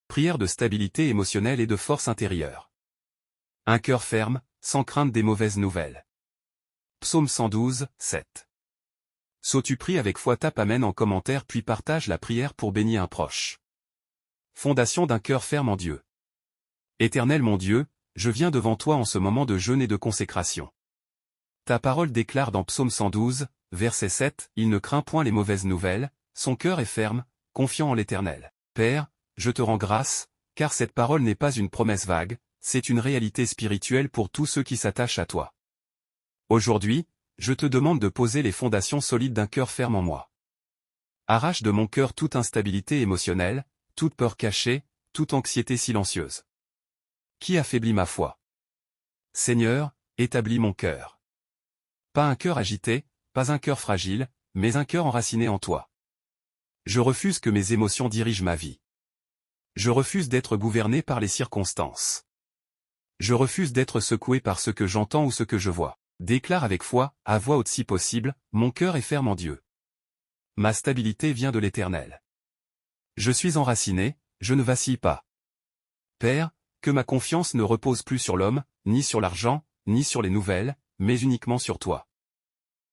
Prière de stabilité émotionnelle et de force intérieure. Un cœur ferme, sans crainte des mauvaises nouvelles. Psaume 112, 7. So tu pries avec foi, tape Amen en commentaire puis partage la prière pour bénir un proche. Fondation d'un cœur ferme en Dieu. Éternel mon Dieu, je viens devant toi en ce moment de jeûne et de consécration. Ta parole déclare dans Psaume 112, verset 7, « Il ne craint point les mauvaises nouvelles, son cœur est ferme, confiant en l'Éternel. » Père, je te rends grâce, car cette parole n'est pas une promesse vague, c'est une réalité spirituelle pour tous ceux qui s'attachent à toi. Aujourd'hui, je te demande de poser les fondations solides d'un cœur ferme en moi. Arrache de mon cœur toute instabilité émotionnelle, toute peur cachée, toute anxiété silencieuse. Qui affaiblit ma foi? Seigneur, établis mon cœur. Pas un cœur agité, pas un cœur fragile, mais un cœur enraciné en toi. Je refuse que mes émotions dirigent ma vie. Je refuse d'être gouverné par les circonstances. Je refuse d'être secoué par ce que j'entends ou ce que je vois. Déclare avec foi, à voix haute si possible, mon cœur est ferme en Dieu. Ma stabilité vient de l'Éternel. Je suis enraciné, je ne vacille pas. Père, que ma confiance ne repose plus sur l'homme, ni sur l'argent, ni sur les nouvelles, mais uniquement sur toi.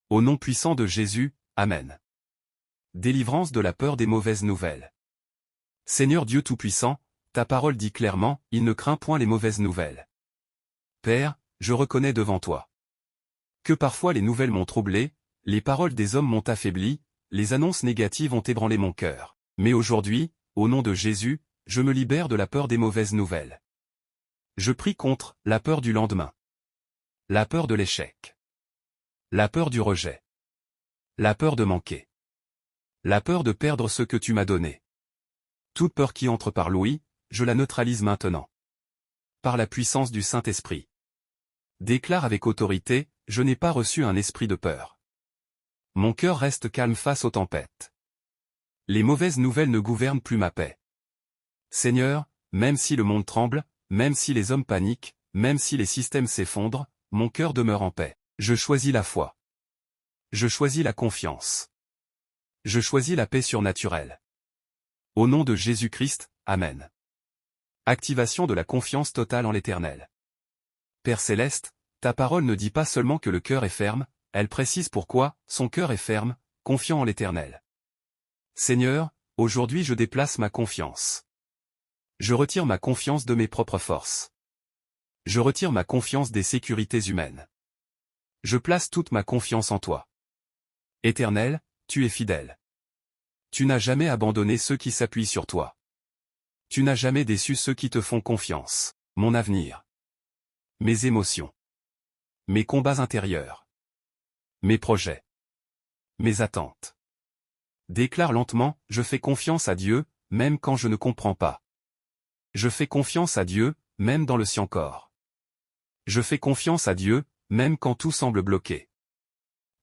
Au nom puissant de Jésus, Amen. Délivrance de la peur des mauvaises nouvelles. Seigneur Dieu Tout-Puissant, ta parole dit clairement, il ne craint point les mauvaises nouvelles. Père, je reconnais devant toi que parfois les nouvelles m'ont troublé, les paroles des hommes m'ont affaibli, les annonces négatives ont ébranlé mon cœur. Mais aujourd'hui, au nom de Jésus, je me libère de la peur des mauvaises nouvelles. Je prie contre la peur du lendemain, la peur de l'échec, la peur du rejet, la peur de manquer, la peur de perdre ce que tu m'as donné. Toute peur qui entre par l'ouïe, je la neutralise maintenant. Par la puissance du Saint-Esprit. Déclare avec autorité, je n'ai pas reçu un esprit de peur. Mon cœur reste calme face aux tempêtes. Les mauvaises nouvelles ne gouvernent plus ma paix. Seigneur, même si le monde tremble, même si les hommes paniquent, même si les systèmes s'effondrent, mon cœur demeure en paix. Je choisis la foi. Je choisis la confiance. Je choisis la paix surnaturelle. Au nom de Jésus-Christ, Amen. Activation de la confiance totale en l'Éternel. Père Céleste, ta parole ne dit pas seulement que le cœur est ferme, elle précise pourquoi, son cœur est ferme, confiant en l'Éternel. Seigneur, aujourd'hui je déplace ma confiance. Je retire ma confiance de mes propres forces. Je retire ma confiance des sécurités humaines. Je place toute ma confiance en toi. Éternel, tu es fidèle. Tu n'as jamais abandonné ceux qui s'appuient sur toi. Tu n'as jamais déçu ceux qui te font confiance. Mon avenir. Mes émotions. Mes combats intérieurs. Mes projets. Mes attentes. Déclare lentement, je fais confiance à Dieu, même quand je ne comprends pas. Je fais confiance à Dieu, même dans le si-encore. Je fais confiance à Dieu, même quand tout semble bloqué.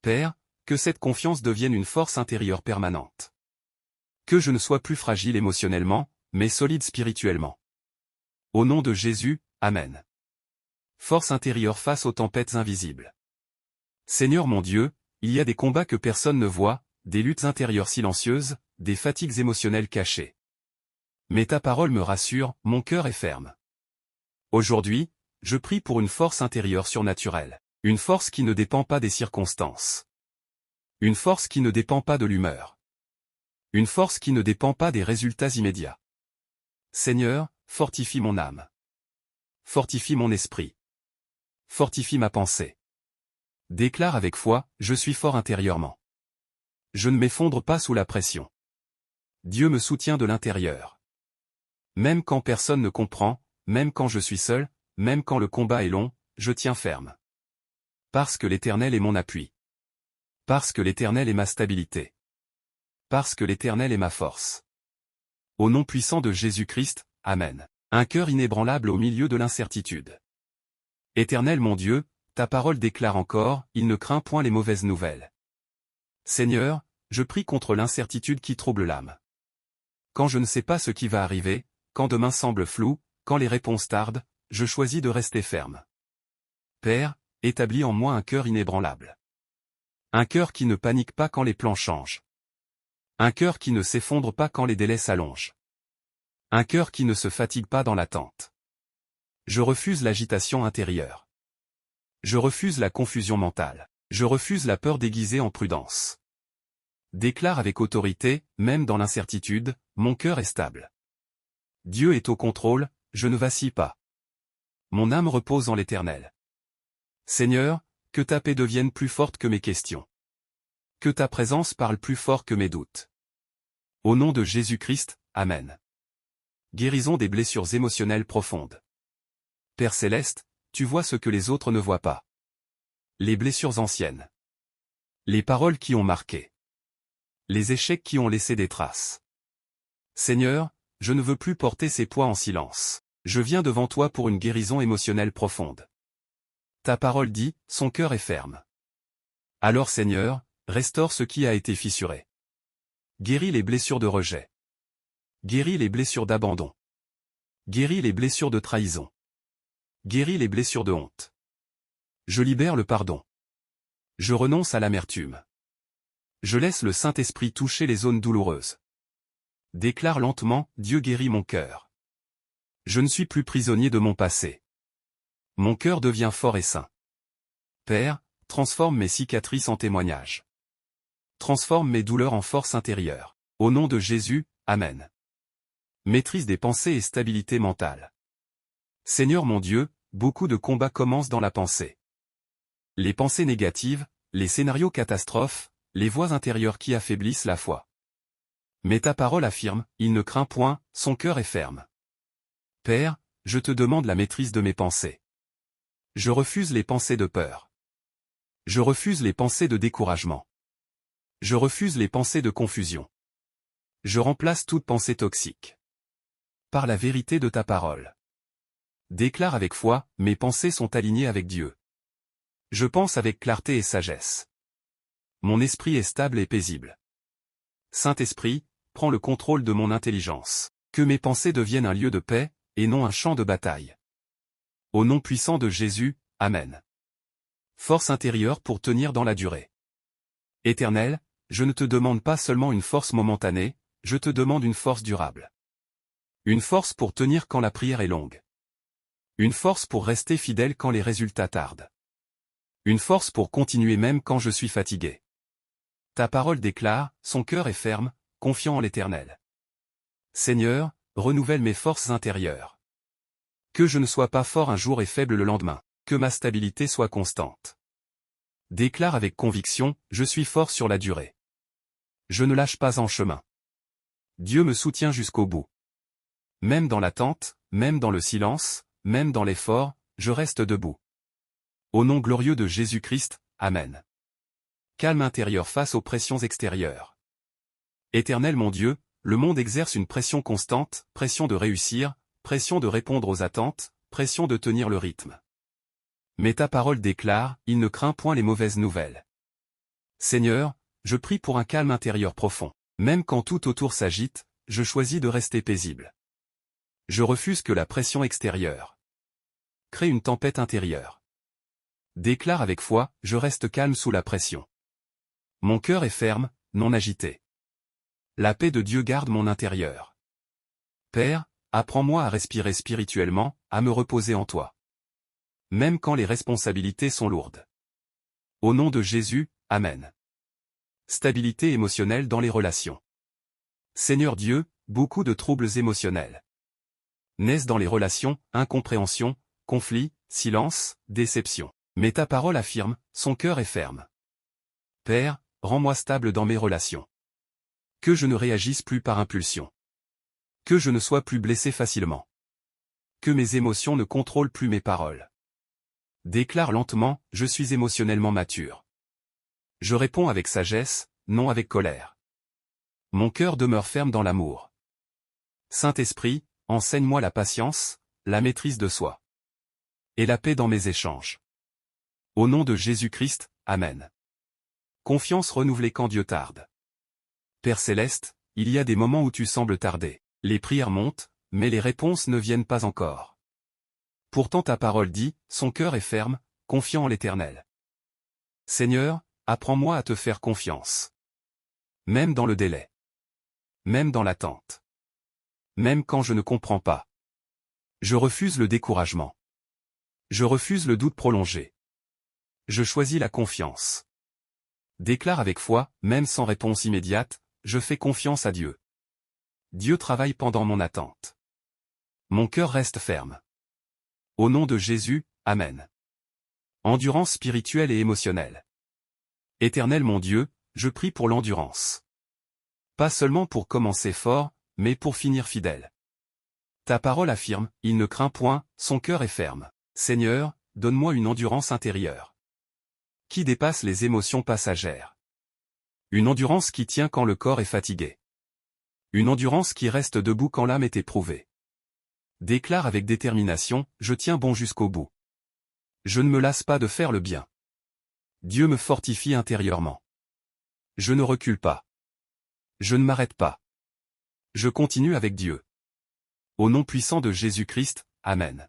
Père, que cette confiance devienne une force intérieure permanente. Que je ne sois plus fragile émotionnellement, mais solide spirituellement. Au nom de Jésus, Amen. Force intérieure face aux tempêtes invisibles. Seigneur mon Dieu, il y a des combats que personne ne voit, des luttes intérieures silencieuses, des fatigues émotionnelles cachées. Mais ta parole me rassure, mon cœur est ferme. Aujourd'hui, je prie pour une force intérieure surnaturelle. Une force qui ne dépend pas des circonstances. Une force qui ne dépend pas de l'humeur. Une force qui ne dépend pas des résultats immédiats. Seigneur, fortifie mon âme. Fortifie mon esprit. Fortifie ma pensée. Déclare avec foi, je suis fort intérieurement. Je ne m'effondre pas sous la pression. Dieu me soutient de l'intérieur. Même quand personne ne comprend, même quand je suis seul, même quand le combat est long, je tiens ferme. Parce que l'Éternel est mon appui. Parce que l'Éternel est ma stabilité. Parce que l'Éternel est ma force. Au nom puissant de Jésus-Christ, Amen. Un cœur inébranlable au milieu de l'incertitude. Éternel mon Dieu, ta parole déclare encore, il ne craint point les mauvaises nouvelles. Seigneur, je prie contre l'incertitude qui trouble l'âme. Quand je ne sais pas ce qui va arriver, quand demain semble flou, quand les réponses tardent, je choisis de rester ferme. Père, établis en moi un cœur inébranlable. Un cœur qui ne panique pas quand les plans changent. Un cœur qui ne s'effondre pas quand les délais s'allongent. Un cœur qui ne se fatigue pas dans l'attente. Je refuse l'agitation intérieure. Je refuse la confusion mentale. Je refuse la peur déguisée en prudence. Déclare avec autorité, même dans l'incertitude, mon cœur est stable. Dieu est au contrôle, je ne vacille pas. Mon âme repose en l'Éternel. Seigneur, que ta paix devienne plus forte que mes questions. Que ta présence parle plus fort que mes doutes. Au nom de Jésus-Christ, Amen. Guérison des blessures émotionnelles profondes. Père céleste, tu vois ce que les autres ne voient pas. Les blessures anciennes. Les paroles qui ont marqué. Les échecs qui ont laissé des traces. Seigneur, je ne veux plus porter ces poids en silence. Je viens devant toi pour une guérison émotionnelle profonde. Ta parole dit, son cœur est ferme. Alors Seigneur, restaure ce qui a été fissuré. Guéris les blessures de rejet. Guéris les blessures d'abandon. Guéris les blessures de trahison. Guéris les blessures de honte. Je libère le pardon. Je renonce à l'amertume. Je laisse le Saint-Esprit toucher les zones douloureuses. Déclare lentement, Dieu guérit mon cœur. Je ne suis plus prisonnier de mon passé. Mon cœur devient fort et sain. Père, transforme mes cicatrices en témoignages. Transforme mes douleurs en force intérieure. Au nom de Jésus, Amen. Maîtrise des pensées et stabilité mentale. Seigneur mon Dieu, beaucoup de combats commencent dans la pensée. Les pensées négatives, les scénarios catastrophes, les voix intérieures qui affaiblissent la foi. Mais ta parole affirme, il ne craint point, son cœur est ferme. Père, je te demande la maîtrise de mes pensées. Je refuse les pensées de peur. Je refuse les pensées de découragement. Je refuse les pensées de confusion. Je remplace toute pensée toxique par la vérité de ta parole. Déclare avec foi, mes pensées sont alignées avec Dieu. Je pense avec clarté et sagesse. Mon esprit est stable et paisible. Saint-Esprit, prends le contrôle de mon intelligence. Que mes pensées deviennent un lieu de paix, et non un champ de bataille. Au nom puissant de Jésus, Amen. Force intérieure pour tenir dans la durée. Éternel, je ne te demande pas seulement une force momentanée, je te demande une force durable. Une force pour tenir quand la prière est longue. Une force pour rester fidèle quand les résultats tardent. Une force pour continuer même quand je suis fatigué. Ta parole déclare, son cœur est ferme, confiant en l'Éternel. Seigneur, renouvelle mes forces intérieures. Que je ne sois pas fort un jour et faible le lendemain, que ma stabilité soit constante. Déclare avec conviction, je suis fort sur la durée. Je ne lâche pas en chemin. Dieu me soutient jusqu'au bout. Même dans l'attente, même dans le silence, même dans l'effort, je reste debout. Au nom glorieux de Jésus-Christ, Amen. Calme intérieur face aux pressions extérieures. Éternel mon Dieu, le monde exerce une pression constante, pression de réussir, pression de répondre aux attentes, pression de tenir le rythme. Mais ta parole déclare, il ne craint point les mauvaises nouvelles. Seigneur, je prie pour un calme intérieur profond. Même quand tout autour s'agite, je choisis de rester paisible. Je refuse que la pression extérieure crée une tempête intérieure. Déclare avec foi, je reste calme sous la pression. Mon cœur est ferme, non agité. La paix de Dieu garde mon intérieur. Père, apprends-moi à respirer spirituellement, à me reposer en toi. Même quand les responsabilités sont lourdes. Au nom de Jésus, Amen. Stabilité émotionnelle dans les relations. Seigneur Dieu, beaucoup de troubles émotionnels naissent dans les relations, incompréhension, conflit, silence, déception. Mais ta parole affirme, son cœur est ferme. Père, rends-moi stable dans mes relations. Que je ne réagisse plus par impulsion. Que je ne sois plus blessé facilement. Que mes émotions ne contrôlent plus mes paroles. Déclare lentement, je suis émotionnellement mature. Je réponds avec sagesse, non avec colère. Mon cœur demeure ferme dans l'amour. Saint-Esprit, enseigne-moi la patience, la maîtrise de soi. Et la paix dans mes échanges. Au nom de Jésus-Christ, Amen. Confiance renouvelée quand Dieu tarde. Père céleste, il y a des moments où tu sembles tarder. Les prières montent, mais les réponses ne viennent pas encore. Pourtant ta parole dit, son cœur est ferme, confiant en l'Éternel. Seigneur, apprends-moi à te faire confiance. Même dans le délai. Même dans l'attente. même quand je ne comprends pas. Je refuse le découragement. Je refuse le doute prolongé. Je choisis la confiance. Déclare avec foi, même sans réponse immédiate, je fais confiance à Dieu. Dieu travaille pendant mon attente. Mon cœur reste ferme. Au nom de Jésus, Amen. Endurance spirituelle et émotionnelle. Éternel mon Dieu, je prie pour l'endurance. Pas seulement pour commencer fort, mais pour finir fidèle. Ta parole affirme, il ne craint point, son cœur est ferme. Seigneur, donne-moi une endurance intérieure qui dépasse les émotions passagères. Une endurance qui tient quand le corps est fatigué. Une endurance qui reste debout quand l'âme est éprouvée. Déclare avec détermination, je tiens bon jusqu'au bout. Je ne me lasse pas de faire le bien. Dieu me fortifie intérieurement. Je ne recule pas. Je ne m'arrête pas. Je continue avec Dieu. Au nom puissant de Jésus-Christ, Amen.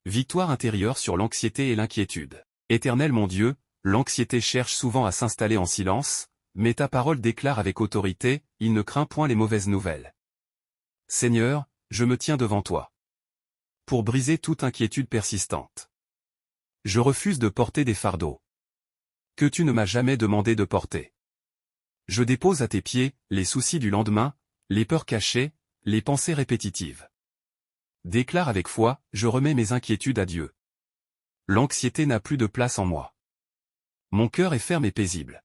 Victoire intérieure sur l'anxiété et l'inquiétude. Éternel mon Dieu, l'anxiété cherche souvent à s'installer en silence, mais ta parole déclare avec autorité, il ne craint point les mauvaises nouvelles. Seigneur, je me tiens devant toi. Pour briser toute inquiétude persistante. Je refuse de porter des fardeaux que tu ne m'as jamais demandé de porter. Je dépose à tes pieds les soucis du lendemain, les peurs cachées, les pensées répétitives. Déclare avec foi, je remets mes inquiétudes à Dieu. L'anxiété n'a plus de place en moi. Mon cœur est ferme et paisible.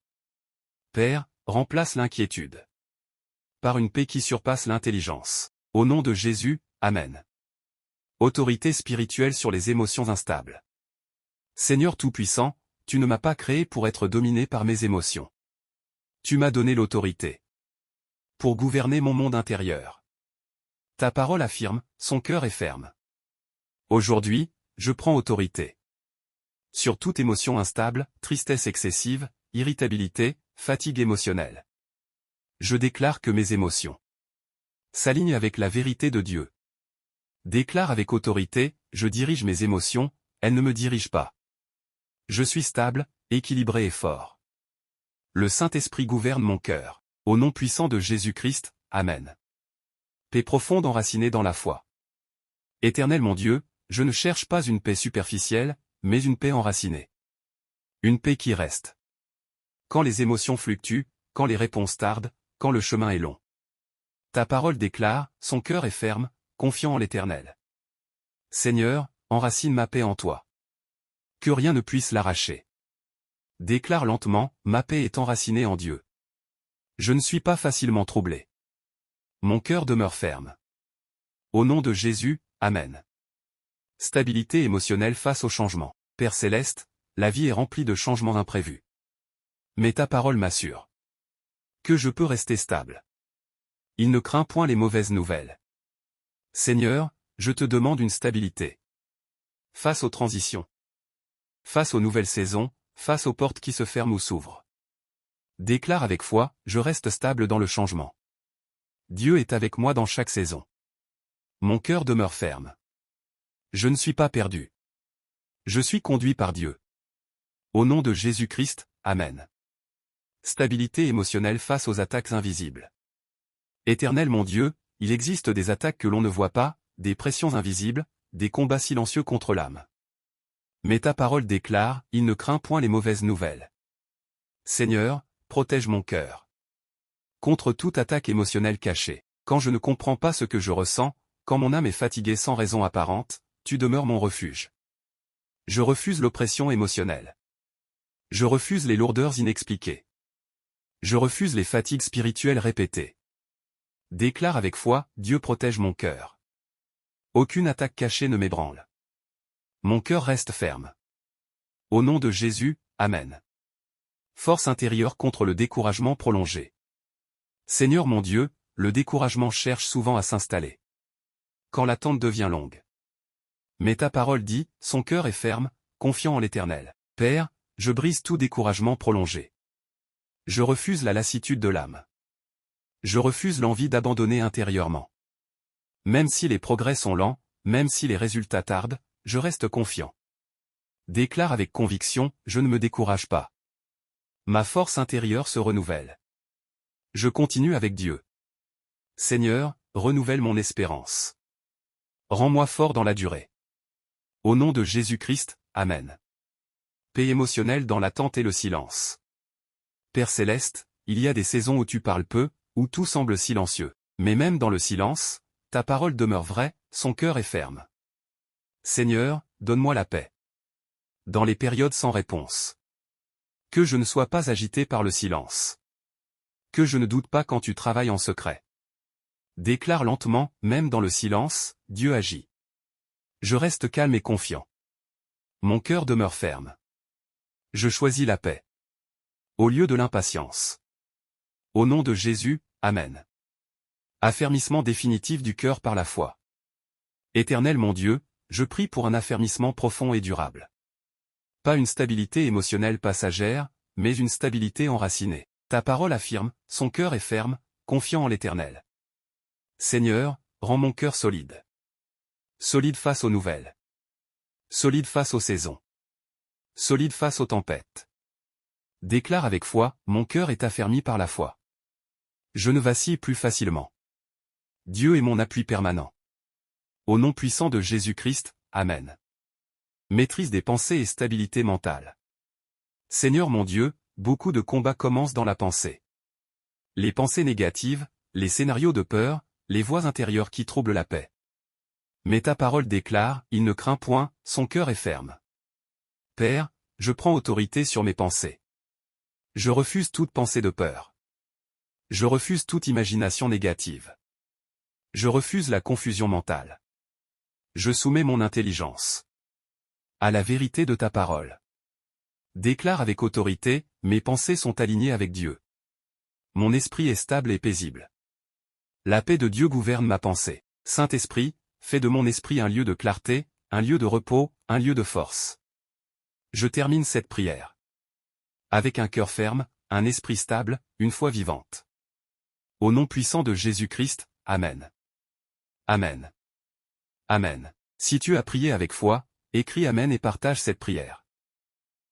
Père, remplace l'inquiétude par une paix qui surpasse l'intelligence. Au nom de Jésus, Amen. Autorité spirituelle sur les émotions instables. Seigneur Tout-Puissant, tu ne m'as pas créé pour être dominé par mes émotions. Tu m'as donné l'autorité pour gouverner mon monde intérieur. Ta parole affirme, son cœur est ferme. Aujourd'hui, je prends autorité sur toute émotion instable, tristesse excessive, irritabilité, fatigue émotionnelle. Je déclare que mes émotions s'alignent avec la vérité de Dieu. Déclare avec autorité, je dirige mes émotions, elles ne me dirigent pas. Je suis stable, équilibré et fort. Le Saint-Esprit gouverne mon cœur. Au nom puissant de Jésus-Christ, Amen. Paix profonde enracinée dans la foi. Éternel mon Dieu, je ne cherche pas une paix superficielle, mais une paix enracinée. Une paix qui reste. Quand les émotions fluctuent, quand les réponses tardent, quand le chemin est long. Ta parole déclare, son cœur est ferme, confiant en l'Éternel. Seigneur, enracine ma paix en toi. Que rien ne puisse l'arracher. Déclare lentement, ma paix est enracinée en Dieu. Je ne suis pas facilement troublé. Mon cœur demeure ferme. Au nom de Jésus, Amen. Stabilité émotionnelle face au changement. Père céleste, la vie est remplie de changements imprévus. Mais ta parole m'assure que je peux rester stable. Il ne craint point les mauvaises nouvelles. Seigneur, je te demande une stabilité. Face aux transitions. Face aux nouvelles saisons, face aux portes qui se ferment ou s'ouvrent. Déclare avec foi, je reste stable dans le changement. Dieu est avec moi dans chaque saison. Mon cœur demeure ferme. Je ne suis pas perdu. Je suis conduit par Dieu. Au nom de Jésus-Christ, Amen. Stabilité émotionnelle face aux attaques invisibles. Éternel mon Dieu, il existe des attaques que l'on ne voit pas, des pressions invisibles, des combats silencieux contre l'âme. Mais ta parole déclare, il ne craint point les mauvaises nouvelles. Seigneur, protège mon cœur contre toute attaque émotionnelle cachée. Quand je ne comprends pas ce que je ressens, quand mon âme est fatiguée sans raison apparente, tu demeures mon refuge. Je refuse l'oppression émotionnelle. Je refuse les lourdeurs inexpliquées. Je refuse les fatigues spirituelles répétées. Déclare avec foi, Dieu protège mon cœur. Aucune attaque cachée ne m'ébranle. Mon cœur reste ferme. Au nom de Jésus, Amen. Force intérieure contre le découragement prolongé. Seigneur mon Dieu, le découragement cherche souvent à s'installer. Quand l'attente devient longue. Mais ta parole dit, son cœur est ferme, confiant en l'Éternel. Père, je brise tout découragement prolongé. Je refuse la lassitude de l'âme. Je refuse l'envie d'abandonner intérieurement. Même si les progrès sont lents, même si les résultats tardent, je reste confiant. Déclare avec conviction, je ne me décourage pas. Ma force intérieure se renouvelle. Je continue avec Dieu. Seigneur, renouvelle mon espérance. Rends-moi fort dans la durée. Au nom de Jésus-Christ, Amen. Paix émotionnelle dans l'attente et le silence. Père céleste, il y a des saisons où tu parles peu, où tout semble silencieux. Mais même dans le silence, ta parole demeure vraie, son cœur est ferme. Seigneur, donne-moi la paix. Dans les périodes sans réponse. Que je ne sois pas agité par le silence. Que je ne doute pas quand tu travailles en secret. Déclare lentement, même dans le silence, Dieu agit. Je reste calme et confiant. Mon cœur demeure ferme. Je choisis la paix. Au lieu de l'impatience. Au nom de Jésus, Amen. Affermissement définitif du cœur par la foi. Éternel mon Dieu, je prie pour un affermissement profond et durable. Pas une stabilité émotionnelle passagère, mais une stabilité enracinée. Ta parole affirme, son cœur est ferme, confiant en l'Éternel. Seigneur, rends mon cœur solide. Solide face aux nouvelles. Solide face aux saisons. Solide face aux tempêtes. Déclare avec foi, mon cœur est affermi par la foi. Je ne vacille plus facilement. Dieu est mon appui permanent. Au nom puissant de Jésus-Christ, Amen. Maîtrise des pensées et stabilité mentale. Seigneur mon Dieu, beaucoup de combats commencent dans la pensée. Les pensées négatives, les scénarios de peur, les voix intérieures qui troublent la paix. Mais ta parole déclare, il ne craint point, son cœur est ferme. Père, je prends autorité sur mes pensées. Je refuse toute pensée de peur. Je refuse toute imagination négative. Je refuse la confusion mentale. Je soumets mon intelligence à la vérité de ta parole. Déclare avec autorité, mes pensées sont alignées avec Dieu. Mon esprit est stable et paisible. La paix de Dieu gouverne ma pensée. Saint-Esprit, fais de mon esprit un lieu de clarté, un lieu de repos, un lieu de force. Je termine cette prière. Avec un cœur ferme, un esprit stable, une foi vivante. Au nom puissant de Jésus-Christ, Amen. Amen. Amen. Si tu as prié avec foi, écris Amen et partage cette prière.